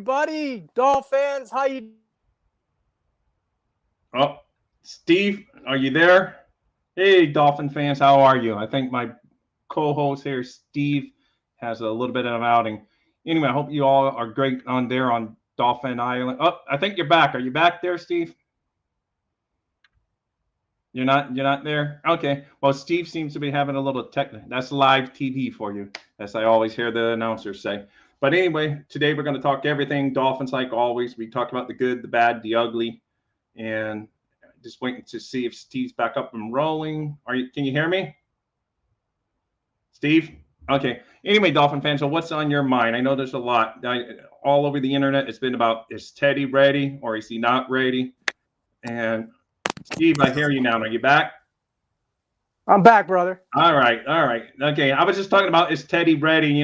everybody. Dolphins, how you? Oh, Steve, are you there? Hey, Dolphin fans, how are you? I think my co-host here, Steve, has a little bit of an outing. Anyway, I hope you all are great on there on Dolphin Island. Oh, I think you're back. Are you back there, Steve? You're not there? Okay. Well, Steve seems to be having a little tech. That's live TV for you, as I always hear the announcers say. But anyway, today we're going to talk everything Dolphins like always. We talked about the good, the bad, the ugly, and just waiting to see if Steve's back up and rolling. Can you hear me? Steve? Okay. Anyway, Dolphin fans, so what's on your mind? I know there's a lot. All over the internet, it's been about, is Teddy ready or is he not ready? And Steve, I hear you now. Are you back? I'm back, brother. All right. Okay, I was just talking about, is Teddy ready?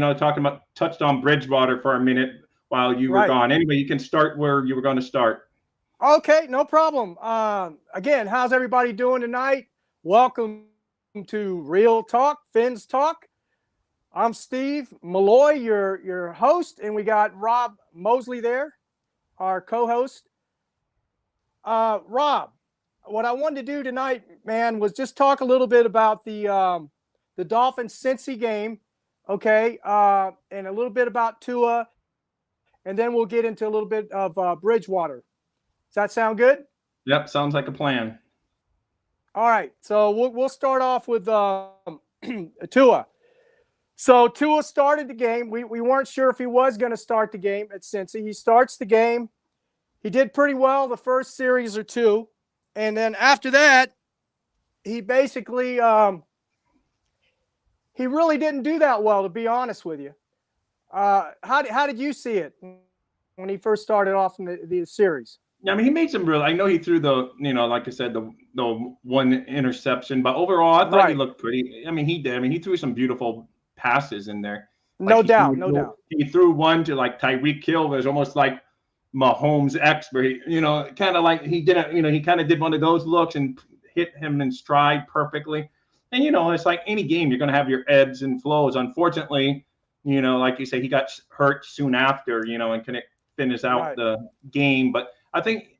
Touched on Bridgewater for a minute while you were gone. Anyway, you can start where you were going to start. Okay, no problem. Again, how's everybody doing tonight? Welcome to Real Talk, Fins Talk. I'm Steve Malloy, your host, and we got Rob Mosley there, our co-host. Rob, what I wanted to do tonight, man, was just talk a little bit about the Dolphins-Cincy game, okay, and a little bit about Tua, and then we'll get into a little bit of Bridgewater. Does that sound good? Yep, sounds like a plan. All right, so we'll start off with Tua. So Tua started the game. We weren't sure if he was going to start the game at Cincy. He starts the game. He did pretty well the first series or two. And then after that, he basically he really didn't do that well, to be honest with you. How did you see it when he first started off in the series? Yeah, I mean, he made some real. I know he threw like I said, the one interception, but overall, I thought he looked pretty. I mean, he did. I mean, he threw some beautiful passes in there. No doubt. He threw one to like Tyreek Hill. It was almost like Mahomes' where kind of like he didn't. He kind of did one of those looks and hit him in stride perfectly. And it's like any game, you're going to have your ebbs and flows. Unfortunately, like you say, he got hurt soon after. And couldn't finish out the game, but I think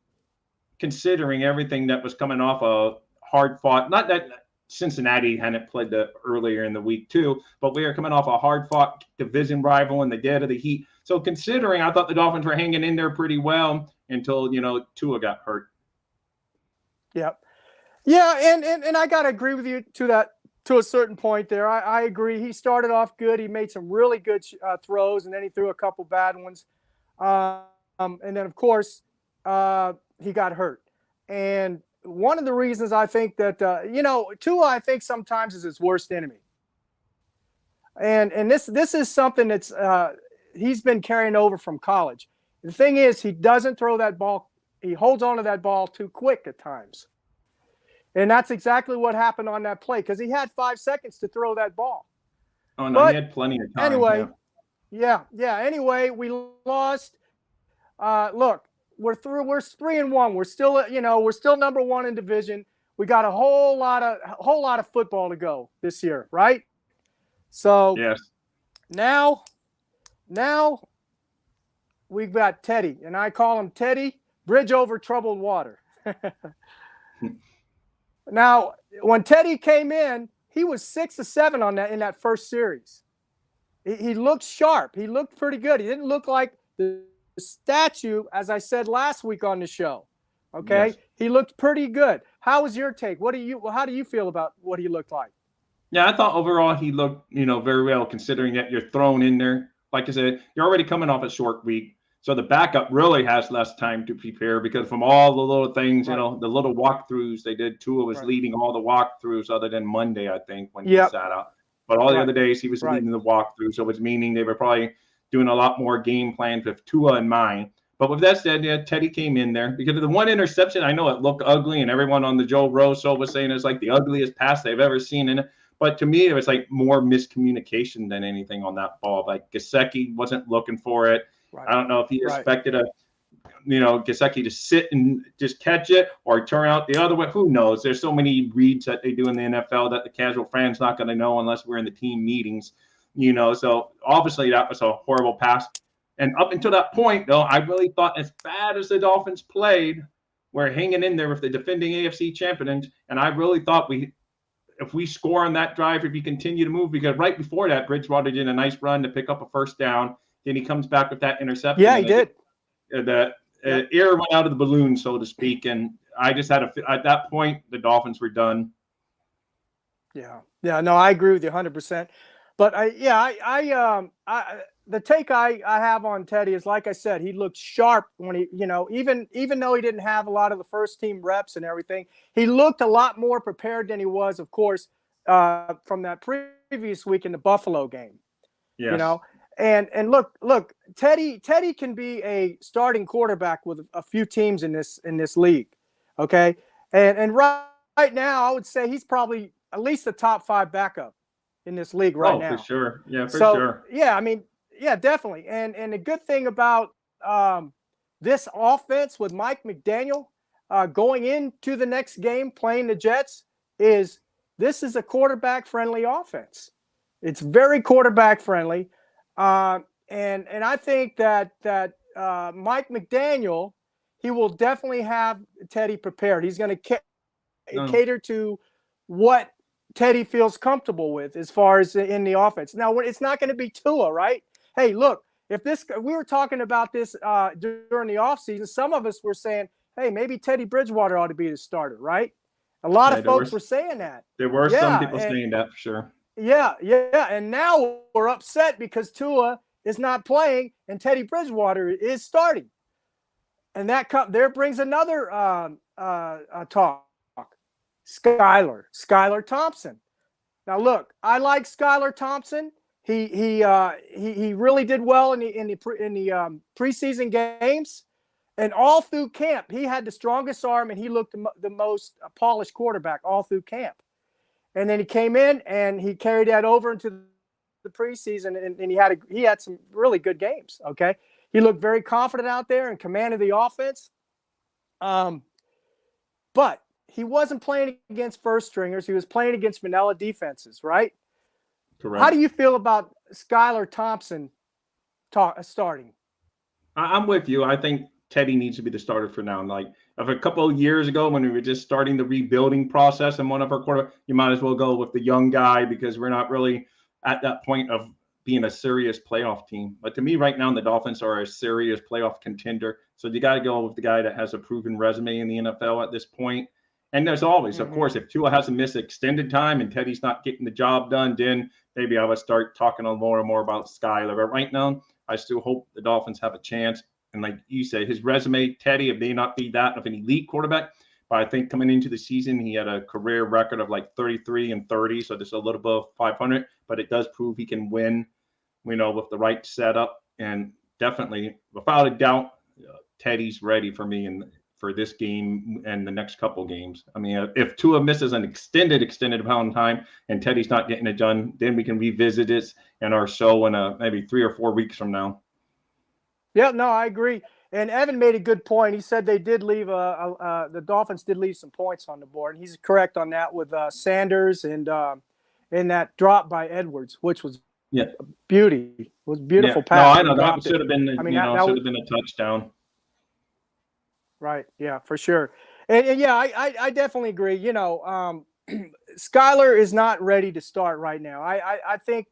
considering everything that was coming off a hard fought, not that Cincinnati hadn't played earlier in the week too, but we are coming off a hard fought division rival in the dead of the heat. So considering, I thought the Dolphins were hanging in there pretty well until, Tua got hurt. Yep. Yeah. And I got to agree with you to a certain point there. I agree. He started off good. He made some really good throws, and then he threw a couple bad ones. And then of course, he got hurt. And one of the reasons I think that, Tua, I think sometimes is his worst enemy. And this is something that's he's been carrying over from college. The thing is, he doesn't throw that ball. He holds on to that ball too quick at times. And that's exactly what happened on that play, because he had 5 seconds to throw that ball. Oh, no, he had plenty of time. Anyway, yeah. Anyway, we lost. Look, we're 3-1. We're still, we're still number one in division. We got a whole lot of football to go this year, right? So yes. Now we've got Teddy, and I call him Teddy Bridge over troubled water. Now, when Teddy came in, he was 6-7 in that first series. He looked sharp. He looked pretty good. He didn't look like the statue, as I said last week on the show. Okay, yes. He looked pretty good. How was your take? How do you feel about what he looked like? Yeah, I thought overall he looked, very well, considering that you're thrown in there. Like I said, you're already coming off a short week, so the backup really has less time to prepare, because from all the little things, the little walkthroughs they did, Tua was leading all the walkthroughs other than Monday, I think, when he sat out. But all the other days he was leading the walkthrough, so it's meaning they were probably doing a lot more game plans with Tua in mind. But with that said, yeah, Teddy came in there because of the one interception. I know it looked ugly, and everyone on the Joe Rosso was saying it's like the ugliest pass they've ever seen. But to me, it was like more miscommunication than anything on that ball. Like Gesicki wasn't looking for it. I don't know if he expected Gesicki to sit and just catch it or turn out the other way. Who knows? There's so many reads that they do in the NFL that the casual fan's not going to know unless we're in the team meetings. So obviously that was a horrible pass. And up until that point, though, I really thought as bad as the Dolphins played, we're hanging in there with the defending AFC champions. And I really thought if we score on that drive, if we continue to move, because right before that, Bridgewater did a nice run to pick up a first down. Then he comes back with that interception. Yeah, he did. The air went out of the balloon, so to speak. And I just had at that point, the Dolphins were done. Yeah. Yeah. No, I agree with you 100%. But the take I have on Teddy is, like I said, he looked sharp when he, even though he didn't have a lot of the first team reps and everything, he looked a lot more prepared than he was, of course, from that previous week in the Buffalo game. Yes. And look, Teddy can be a starting quarterback with a few teams in this league. Okay. And right now, I would say he's probably at least the top 5 backup in this league right now. For sure. Yeah, for sure. Yeah, I mean, yeah, definitely. And the good thing about this offense with Mike McDaniel going into the next game playing the Jets is this is a quarterback-friendly offense. It's very quarterback-friendly. And I think that Mike McDaniel, he will definitely have Teddy prepared. He's going to cater to what Teddy feels comfortable with as far as in the offense. Now, it's not going to be Tua, right? Hey, look, we were talking about this during the offseason. Some of us were saying, hey, maybe Teddy Bridgewater ought to be the starter, right? A lot of folks were saying that. There were some people saying that for sure. Yeah. And now we're upset because Tua is not playing and Teddy Bridgewater is starting. And that there brings another talk. Skylar Thompson. Now, look, I like Skylar Thompson. He really did well in the preseason games, and all through camp he had the strongest arm and he looked the most polished quarterback all through camp. And then he came in and he carried that over into the preseason, and he had some really good games. Okay, he looked very confident out there and commanded the offense. But he wasn't playing against first stringers. He was playing against vanilla defenses, right? Correct. How do you feel about Skylar Thompson starting? I'm with you. I think Teddy needs to be the starter for now. Like of a couple of years ago when we were just starting the rebuilding process and one of our quarterbacks, you might as well go with the young guy because we're not really at that point of being a serious playoff team. But to me right now, the Dolphins are a serious playoff contender. So you got to go with the guy that has a proven resume in the NFL at this point. And there's always, of course, if Tua has to miss extended time and Teddy's not getting the job done, then maybe I would start talking more and more about Skylar. But right now, I still hope the Dolphins have a chance. And like you say, his resume, Teddy, it may not be that of an elite quarterback, but I think coming into the season, he had a career record of like 33-30, so just a little above 500. But it does prove he can win, with the right setup. And definitely, without a doubt, Teddy's ready for me for this game and the next couple games. I mean, if Tua misses an extended amount of time and Teddy's not getting it done, then we can revisit this in our show in maybe 3 or 4 weeks from now. Yeah, no, I agree. And Evan made a good point. He said they did leave the Dolphins did leave some points on the board. And he's correct on that with Sanders and that drop by Edwards, which was beauty. It was beautiful pass. No, I know that should have been. Should have been a touchdown. Right. Yeah, for sure. And yeah, I definitely agree. Skylar is not ready to start right now. I think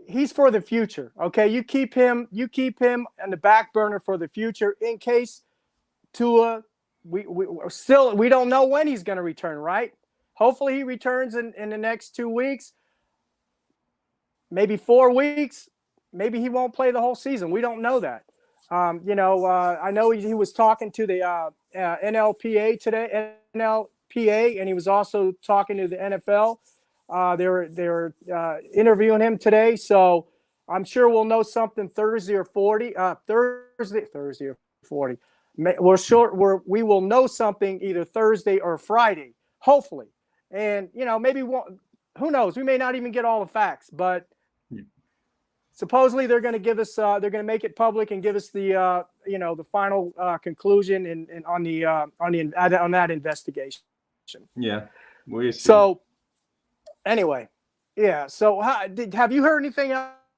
he's for the future. Okay. You keep him on the back burner for the future in case Tua, we don't know when he's going to return, right? Hopefully he returns in the next 2 weeks, maybe 4 weeks. Maybe he won't play the whole season. We don't know that. I know he was talking to the NLPA today, and he was also talking to the NFL. They were interviewing him today, so I'm sure we'll know something Thursday or Friday. We will know something either Thursday or Friday, hopefully. And maybe who knows? We may not even get all the facts, but. Supposedly they're going to give us, they're going to make it public and give us the, the final conclusion and on that investigation. Yeah. We'll see. So anyway, yeah. So have you heard anything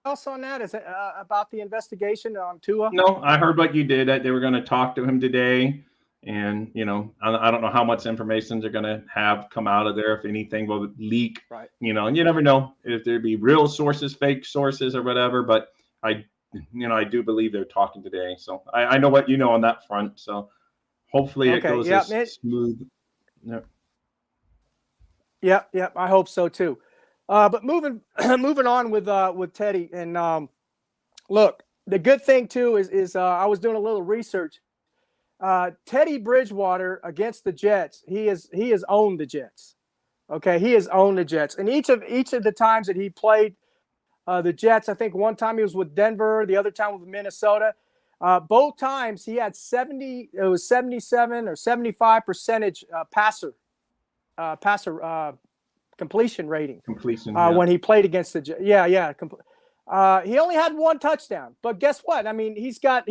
else on that? Is it about the investigation on Tua? No, I heard what you did. That they were going to talk to him today, and I don't know how much information they're going to have come out of there. If anything will leak, Right. and you never know if there be real sources, fake sources, or whatever. But I do believe they're talking today. So I know what you know on that front. So hopefully it goes as smooth. Yeah. Yep. I hope so too. But moving on with Teddy, and look, the good thing too is I was doing a little research. Teddy Bridgewater against the Jets, he has owned the Jets. Okay, he has owned the Jets, and each of the times that he played the Jets, I think one time he was with Denver, the other time with Minnesota. Both times he had 77 or 75% passer completion rating. When he played against the Jets. He only had one touchdown, but guess what? I mean, he's got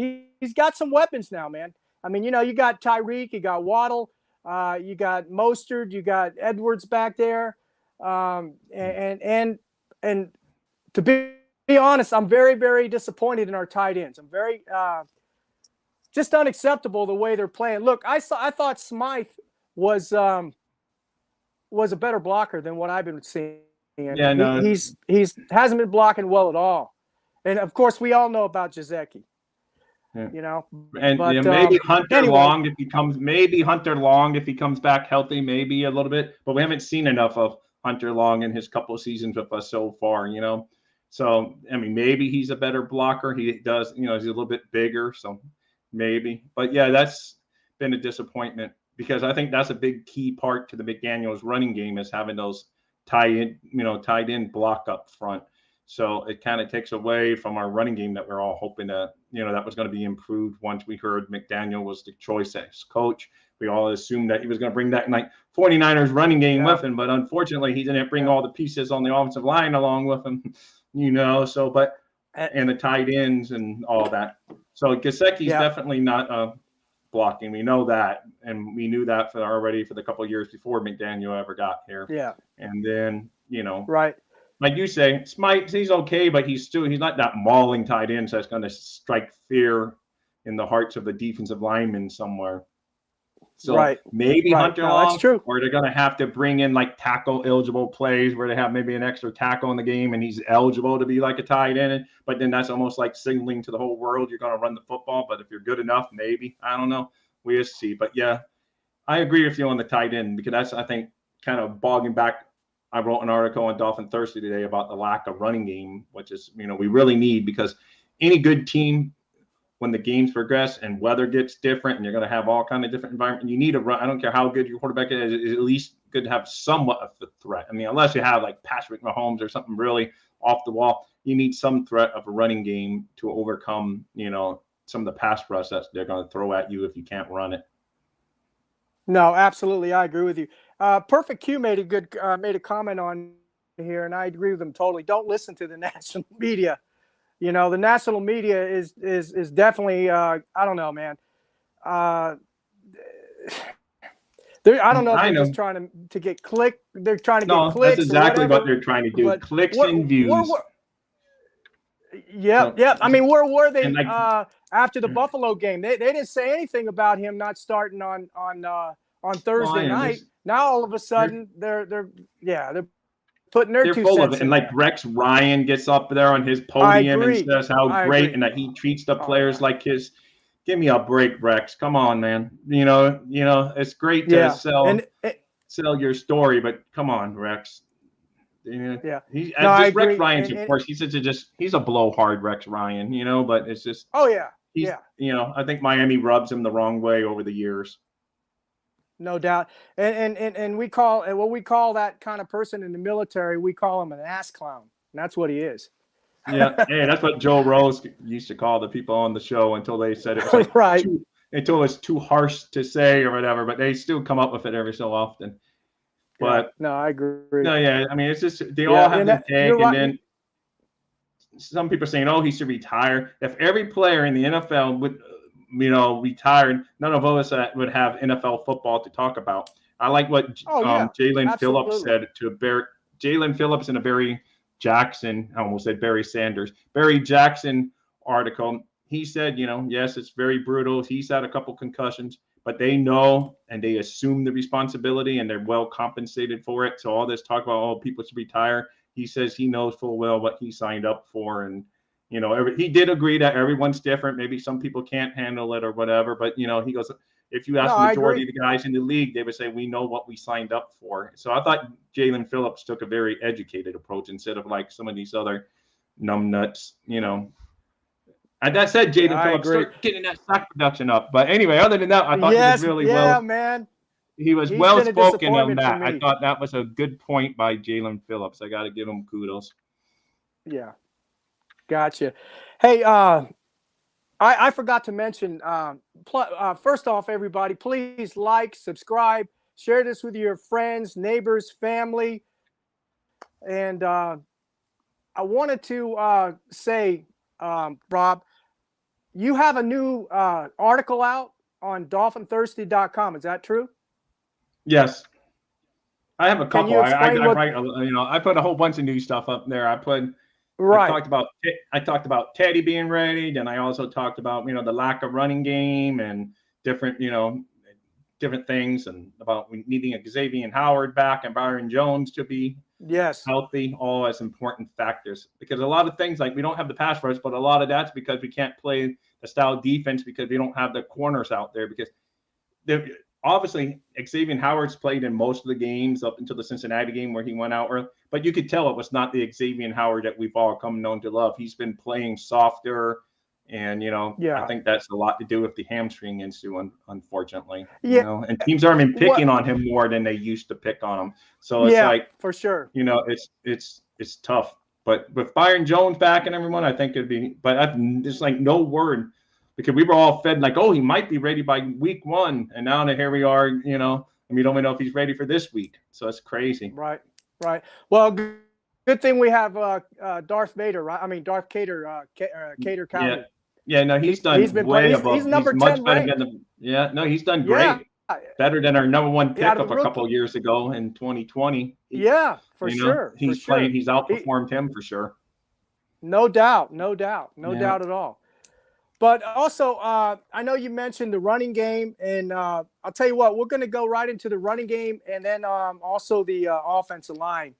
some weapons now, man. I mean, you got Tyreek, you got Waddle, you got Mostert, you got Edwards back there, and to be honest, I'm very, very disappointed in our tight ends. I'm very just unacceptable the way they're playing. Look, I thought Smythe was a better blocker than what I've been seeing. Yeah, no, he's hasn't been blocking well at all, and of course we all know about Gesicki. Yeah. Maybe Hunter Long if he comes back healthy, maybe a little bit, but we haven't seen enough of Hunter Long in his couple of seasons with us so far, So I mean, maybe he's a better blocker. He does, he's a little bit bigger, so maybe. But yeah, that's been a disappointment because I think that's a big key part to the McDaniels running game is having those tied in block up front. So it kind of takes away from our running game that we're all hoping that was going to be improved once we heard McDaniel was the choice as coach. We all assumed that he was going to bring that 49ers running game with him, but unfortunately he didn't bring all the pieces on the offensive line along with him, so and the tight ends and all that. So Gesicki's definitely not blocking. We know that, and we knew that already for the couple of years before McDaniel ever got here. Yeah. And then, right. Like you say, Smythe, he's okay, but he's not that mauling tight end that's going to strike fear in the hearts of the defensive linemen somewhere. So maybe Hunter Long, that's true. or they're going to have to bring in tackle eligible plays where they have maybe an extra tackle in the game and he's eligible to be like a tight end. But then that's almost like signaling to the whole world you're going to run the football. But if you're good enough, maybe. I don't know. We'll see. But yeah, I agree with you on the tight end because that's, I think, kind of bogging back. I wrote an article on Dolphin Thursday today about the lack of running game, which is, we really need because any good team, when the games progress and weather gets different and you're going to have all kind of different environment, you need a run. I don't care how good your quarterback is, it's at least good to have somewhat of a threat. I mean, unless you have like Patrick Mahomes or something really off the wall, you need some threat of a running game to overcome, some of the pass rush that they're going to throw at you if you can't run it. No, absolutely. I agree with you. Perfect Q made a comment on here, and I agree with him totally. Don't listen to the national media. The national media is definitely I don't know, man. I don't know if they're just trying to get click. They're trying to get clicks. That's exactly what they're trying to do. Clicks and views. Yep. I mean, where were they after the Buffalo game? They didn't say anything about him not starting on Thursday night. Now all of a sudden they're putting their 2 cents full of it. And Rex Ryan gets up there on his podium and says how great and that he treats the players like his. Give me a break, Rex. Come on, man. It's great to sell your story, but come on, Rex. Rex Ryan's, of course, he's a blowhard Rex Ryan, but it's just. Oh yeah. I think Miami rubs him the wrong way over the years. No doubt. And we call that kind of person in the military, we call him an ass clown. And that's what he is. Yeah. Hey, that's what Joe Rose used to call the people on the show until they said it was right. Until it's too harsh to say or whatever, but they still come up with it every so often. But no, I agree. No, yeah. I mean, it's just they all have to take, and then some people are saying, "Oh, he should retire." If every player in the NFL would, retired, none of us would have NFL football to talk about. I like what Jalen Phillips said to Jalen Phillips in a very Jackson, I almost said Barry Sanders, Barry Jackson article. He said, yes, it's very brutal. He's had a couple concussions, but they know and they assume the responsibility and they're well compensated for it. So all this talk about, people should retire. He says he knows full well what he signed up for. And, he did agree that everyone's different. Maybe some people can't handle it or whatever. But, he goes, if you ask the majority of the guys in the league, they would say, we know what we signed up for. So I thought Jalen Phillips took a very educated approach instead of like some of these other numbnuts, And that said, Jalen Phillips start getting that sack production up. But anyway, other than that, I thought he was really well. Man. He was well spoken on that. I thought that was a good point by Jalen Phillips. I got to give him kudos. Yeah. Gotcha. Hey, I forgot to mention, first off, everybody, please like, subscribe, share this with your friends, neighbors, family. And I wanted to say, Rob, you have a new article out on dolphinthirsty.com. Is that true? Yes. I have a couple. I put a whole bunch of new stuff up there. I talked about Teddy being ready. Then I also talked about, the lack of running game and different things, and about needing a Xavier Howard back and Byron Jones to be healthy, all as important factors. Because a lot of things, like we don't have the pass rush, but a lot of that's because we can't play the style defense because we don't have the corners out there. Because obviously Xavier Howard's played in most of the games up until the Cincinnati game where he went out early, but you could tell it was not the Xavier Howard that we've all come known to love. He's been playing softer, and I think that's a lot to do with the hamstring issue, unfortunately. And teams are picking on him more than they used to pick on him. So it's like, for sure, it's tough. But with Byron Jones back and everyone, I think it'd be. But there's like no word, because we were all fed like, he might be ready by week 1, and now here we are, and we don't even know if he's ready for this week. So it's crazy. Right. Well, good thing we have Darth Vader, right? I mean, Darth Cater, Cater County. Yeah, no, he's done way above. He's number 10 ranked. He's done great. Better than our number 1 pick of a couple of years ago in 2020. For sure. He's playing. He's outperformed him for sure. No doubt at all. But also, I know you mentioned the running game, and I'll tell you what, we're going to go right into the running game, and then also the offensive line.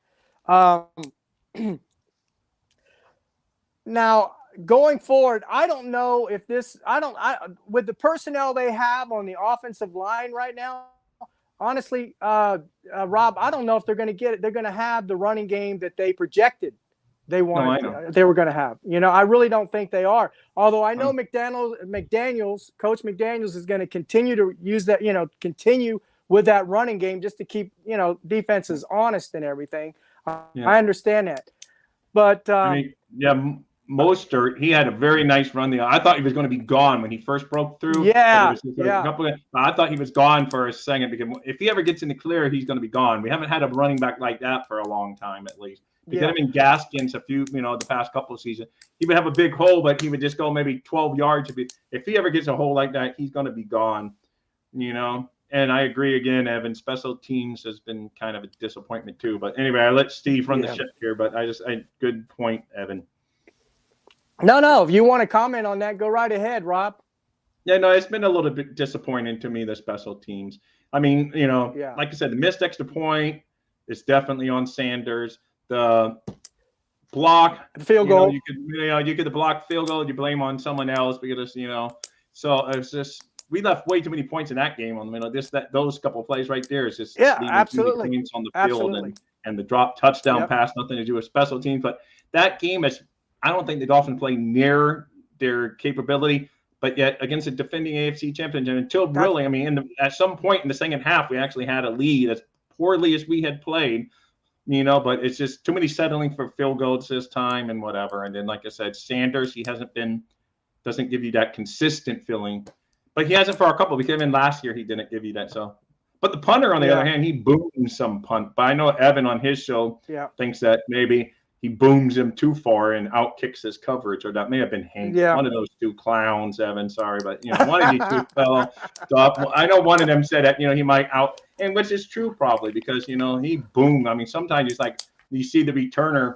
Now, going forward, I don't know if with the personnel they have on the offensive line right now, honestly, Rob, I don't know if they're going to get it. They're going to have the running game that they projected they were going to have. I really don't think they are. Although I know Coach McDaniels is going to continue to use that, continue with that running game just to keep, defenses honest and everything. I understand that. But Mostert, he had a very nice run there. I thought he was going to be gone when he first broke through. I thought he was gone for a second, because if he ever gets in the clear, he's going to be gone. We haven't had a running back like that for a long time, at least. Because Gaskins, a few, the past couple of seasons, he would have a big hole, but he would just go maybe 12 yards. If he ever gets a hole like that, he's going to be gone, And I agree again, Evan, special teams has been kind of a disappointment too. But anyway, I let Steve run the ship here, but good point, Evan. No, if you want to comment on that, go right ahead, Rob. Yeah, no, it's been a little bit disappointing to me, the special teams. I mean, like I said, the missed extra point is definitely on Sanders. The block, the field goal. You get the block field goal. You blame on someone else because So it's just we left way too many points in that game. Those couple of plays right there is just absolutely points on the field and the drop touchdown pass, nothing to do with special teams. But that game I don't think the Dolphins play near their capability. But yet against a defending AFC champion, until really, at some point in the second half, we actually had a lead as poorly as we had played. But it's just too many settling for field goals this time and whatever. And then, like I said, Sanders, he doesn't give you that consistent feeling. But he hasn't for a couple, because even last year he didn't give you that. So, but the punter, on the other hand, he boomed some punt. But I know Evan on his show thinks that maybe he booms him too far and outkicks his coverage, or that may have been Hank. One of those two clowns, Evan. Sorry, but one of these two fellow. I know one of them said that he might out, and which is true probably, because he boomed. Sometimes it's like you see the returner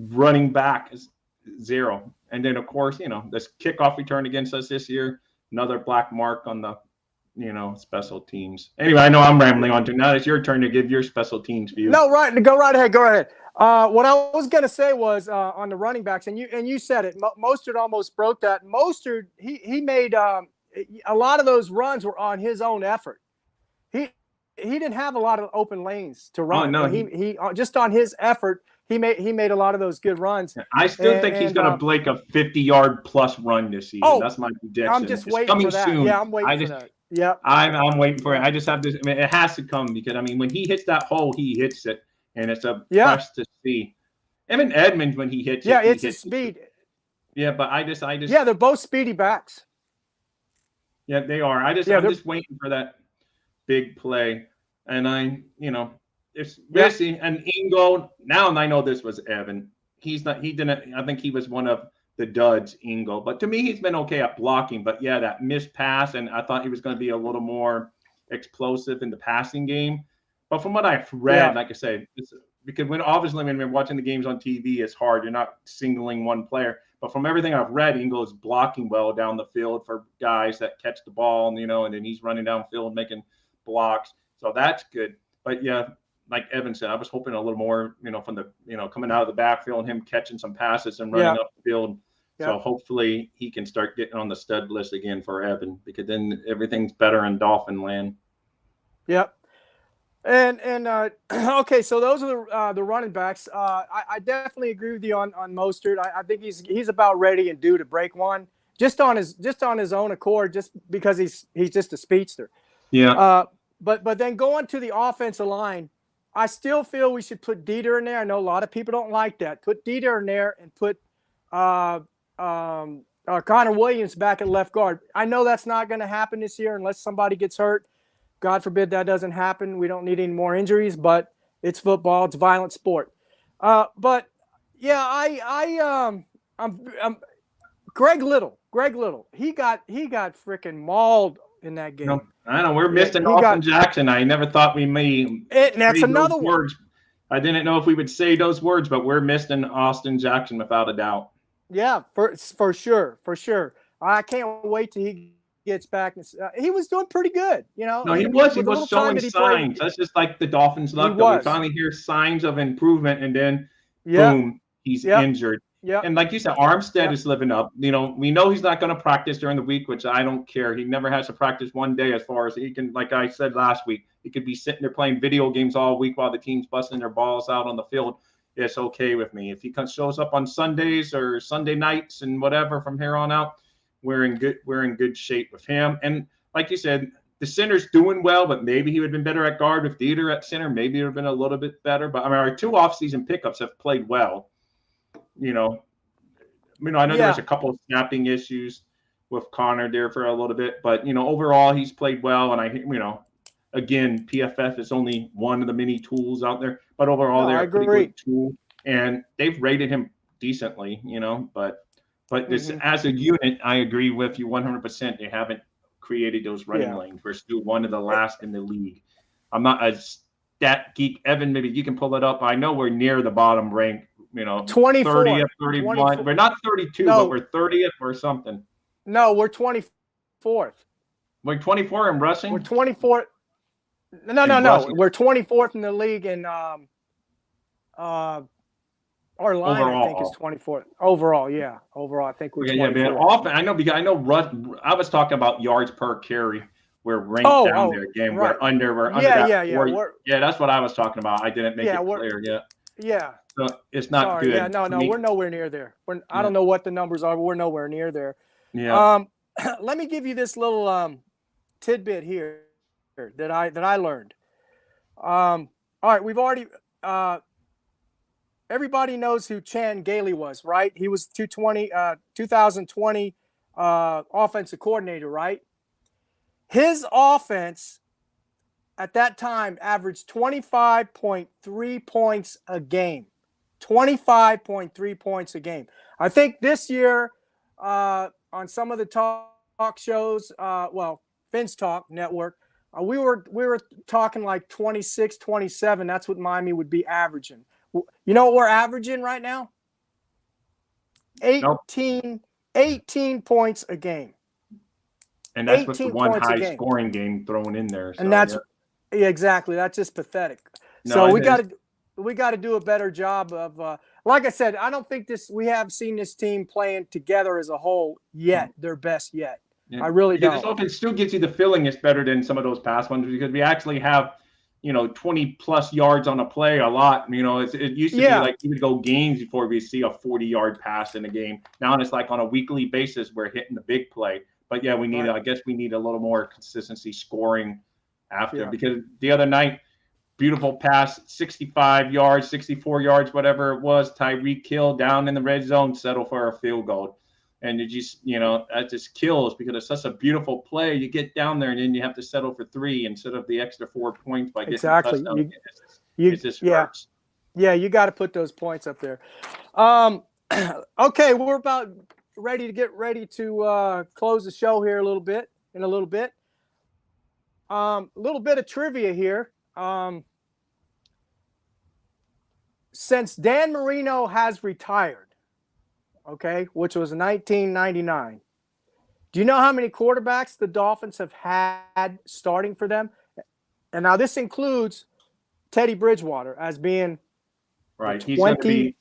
running back is 0. And then, of course, this kickoff return against us this year, another black mark on the, special teams. Anyway, I know I'm rambling on to now. It's your turn to give your special teams view. No, right. Go right ahead. Go ahead. What I was going to say was on the running backs, and you said it. Mostert almost broke that. Mostert, he made a lot of those runs were on his own effort. He didn't have a lot of open lanes to run. Oh, no, he just on his effort, he made a lot of those good runs. I still think he's going to break a 50-yard plus run this season. That's my prediction. I'm just waiting for that. Soon. Yeah, I'm waiting for that. Yeah, I'm waiting for it. I just have this. I mean, it has to come because when he hits that hole, he hits it, and it's a press to see. Even Edmonds when he hits it, it's his speed. Yeah, but I just. Yeah, they're both speedy backs. Yeah, they are. I'm just waiting for that big play, and it's Missy and Ingo. Now I know this was Evan. He's not. He didn't. I think he was one of the duds, Ingo. But to me, he's been okay at blocking. But yeah, that missed pass, and I thought he was going to be a little more explosive in the passing game. But from what I've read, like I said, because when we're watching the games on TV, it's hard. You're not singling one player. But from everything I've read, Ingo is blocking well down the field for guys that catch the ball, and then he's running downfield making blocks. So that's good. But yeah, like Evan said, I was hoping a little more, from the, coming out of the backfield and him catching some passes and running up the field. So hopefully he can start getting on the stud list again for Evan, because then everything's better in Dolphin land. Yep. And okay, so those are the running backs. I definitely agree with you on Mostert. I think he's about ready and due to break one, just on his own accord, just because he's just a speedster. Yeah. But then going to the offensive line, I still feel we should put Dieter in there. I know a lot of people don't like that. Put Dieter in there and put Connor Williams back at left guard. I know that's not going to happen this year unless somebody gets hurt. God forbid that doesn't happen. We don't need any more injuries, but it's football. It's a violent sport. But yeah, I'm Greg Little. He got freaking mauled in that game. I know we're missing Austin Jackson. I never thought we may. That's another one. I didn't know if we would say those words, but we're missing Austin Jackson without a doubt. Yeah, for sure. I can't wait till he gets back. He was doing pretty good, No, he was showing signs. That's just like the Dolphins' luck. We finally hear signs of improvement, and then boom, he's injured. Yeah. And like you said, Armstead is living up. We know he's not going to practice during the week, which I don't care. He never has to practice one day, as far as he can. Like I said last week, he could be sitting there playing video games all week while the team's busting their balls out on the field. It's okay with me. If he shows up on Sundays or Sunday nights and whatever from here on out, we're in good shape with him. And like you said, the center's doing well, but maybe he would have been better at guard with Dieter at center. Maybe it would have been a little bit better. But our 2 offseason pickups have played well. I know there was a couple of snapping issues with Connor there for a little bit, but overall he's played well. And again, PFF is only one of the many tools out there, but overall they're a pretty good tool, and they've rated him decently. But this as a unit, I agree with you 100%. They haven't created those running lanes. We're still one of the last in the league. I'm not a stat geek, Evan. Maybe you can pull it up. I know we're near the bottom rank. 24th, 30th, 31. 24th. We're not 32, but we're 30th or something. No, we're 24th. We're 24 in rushing. We're 24th. No. We're 24th in the league, and our line overall, I think, is 24th overall. Yeah, overall, I think we're 24th. Yeah, man. Often I know because I know I was talking about yards per carry. We're ranked down there again. Right. We're under that. Yeah, that's what I was talking about. I didn't make it clear yet. Yeah. So it's not good. Yeah, no, we're nowhere near there. I don't know what the numbers are, but we're nowhere near there. Yeah. Let me give you this little tidbit here that I learned. All right, we've already everybody knows who Chan Gailey was, right? He was 2020 offensive coordinator, right? His offense at that time averaged 25.3 points a game. 25.3 points a game. I think this year on some of the talk shows, Finch Talk Network, we were talking like 26, 27. That's what Miami would be averaging. You know what we're averaging right now? Nope. 18 points a game. And that's with the 18 one points a high game. scoring game thrown in there. So, And that's yeah. yeah, exactly. That's just pathetic. No, So it is. we got to do a better job of like I said, I don't think we have seen this team playing together as a whole yet, their best yet. Yeah. I really Because don't. this offense still gives you the feeling it's better than some of those past ones because we actually have, 20 plus yards on a play a lot. It used to be like you would go games before we see a 40-yard pass in a game. Now it's like on a weekly basis we're hitting the big play. But yeah, I guess we need a little more consistency scoring after because the other night, beautiful pass, 65 yards, 64 yards, whatever it was. Tyreek Hill down in the red zone, settle for a field goal. And that just kills because it's such a beautiful play. You get down there and then you have to settle for 3 instead of the extra 4 points by getting a touchdown. It just hurts. Yeah, you got to put those points up there. Okay, we're about ready to close the show here in a little bit. A little bit of trivia here. Since Dan Marino has retired, okay, which was 1999, do you know how many quarterbacks the Dolphins have had starting for them? And now this includes Teddy Bridgewater as being right. He's going to be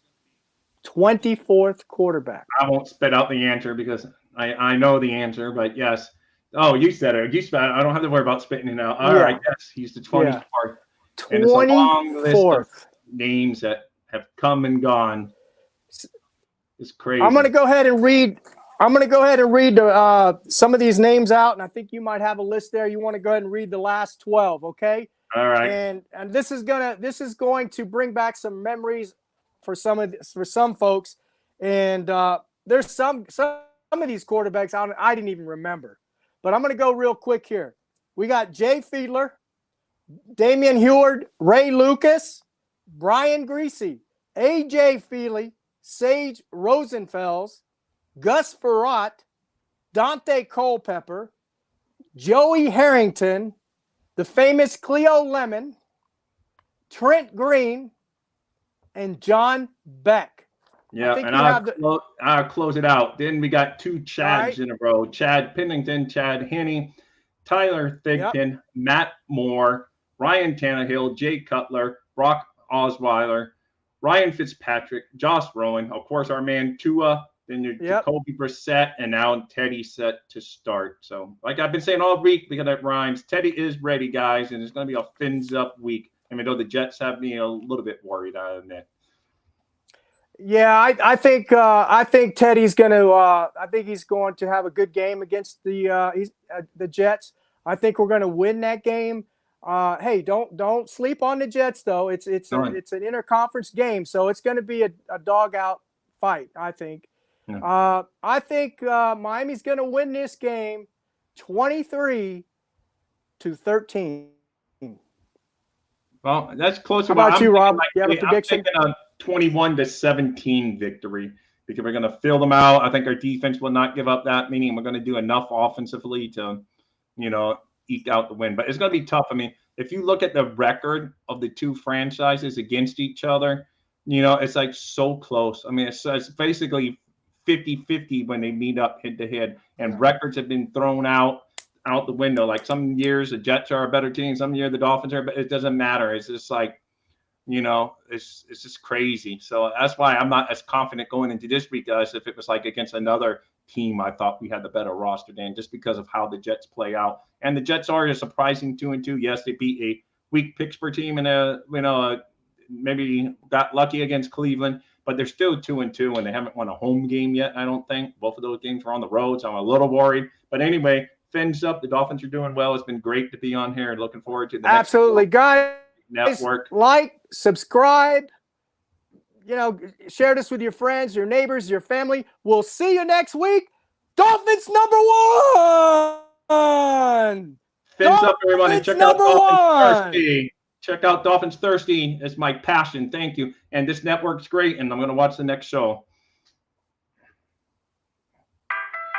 24th quarterback. I won't spit out the answer because I know the answer, but yes. Oh, you said it. You spit. I don't have to worry about spitting it out. All right. Yes, he's the 24th. Yeah. And it's a long list of names that have come and gone. It's crazy. I'm going to go ahead and read some of these names out, and I think you might have a list there. You want to go ahead and read the last 12, okay? All right. And this is going to bring back some memories for some folks. And there's some of these quarterbacks I didn't even remember. But I'm going to go real quick here. We got Jay Fiedler, Damian Heward, Ray Lucas, Brian Greasy, A.J. Feely, Sage Rosenfels, Gus Farrat, Dante Culpepper, Joey Harrington, the famous Cleo Lemon, Trent Green, and John Beck. Yeah, and I'll close it out. Then we got 2 Chads in a row. Chad Pennington, Chad Henne, Tyler Thigpen, Matt Moore, Ryan Tannehill, Jay Cutler, Brock Osweiler, Ryan Fitzpatrick, Josh Rowan, of course, our man Tua, then your Jacoby Brissett, and now Teddy set to start. So, like I've been saying all week, because that rhymes, Teddy is ready, guys, and it's going to be a fins-up week. Even though the Jets have me a little bit worried, I admit. Yeah, I think Teddy's going to. I think he's going to have a good game against the Jets. I think we're going to win that game. Hey, don't sleep on the Jets though. It's an interconference game, so it's going to be a dog out fight. I think. Yeah. I think Miami's going to win this game, 23-13. Well, that's close. How about you, Rob? You have a prediction? I'm thinking a 21-17 victory because we're going to fill them out. I think our defense will not give up that, meaning we're going to do enough offensively to, eke out the win. But it's going to be tough. I mean, if you look at the record of the 2 franchises against each other, it's like so close. I mean, it's basically 50-50 when they meet up head-to-head. And records have been thrown out the window. Like some years the Jets are a better team, some years the Dolphins are, but it doesn't matter. It's just like, it's just crazy. So that's why I'm not as confident going into this week as if it was like against another team I thought we had the better roster than, just because of how the Jets play out. And the Jets are a surprising 2-2. Yes, they beat a weak Pittsburgh team and maybe got lucky against Cleveland, but they're still 2-2 and they haven't won a home game yet, I don't think. Both of those games were on the road, so I'm a little worried. But anyway, fins up. The Dolphins are doing well. It's been great to be on here and looking forward to the next guys. Network. Like, subscribe, share this with your friends, your neighbors, your family. We'll see you next week. Dolphins #1. Fins up, everyone, and check out Dolphins Thirsty. Check out Dolphins Thirsty. It's my passion. Thank you. And this network's great, and I'm going to watch the next show.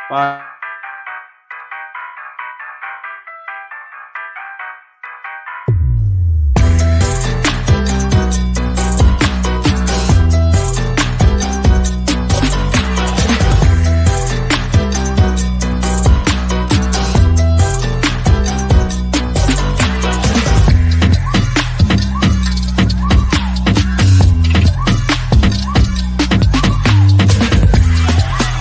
Bye.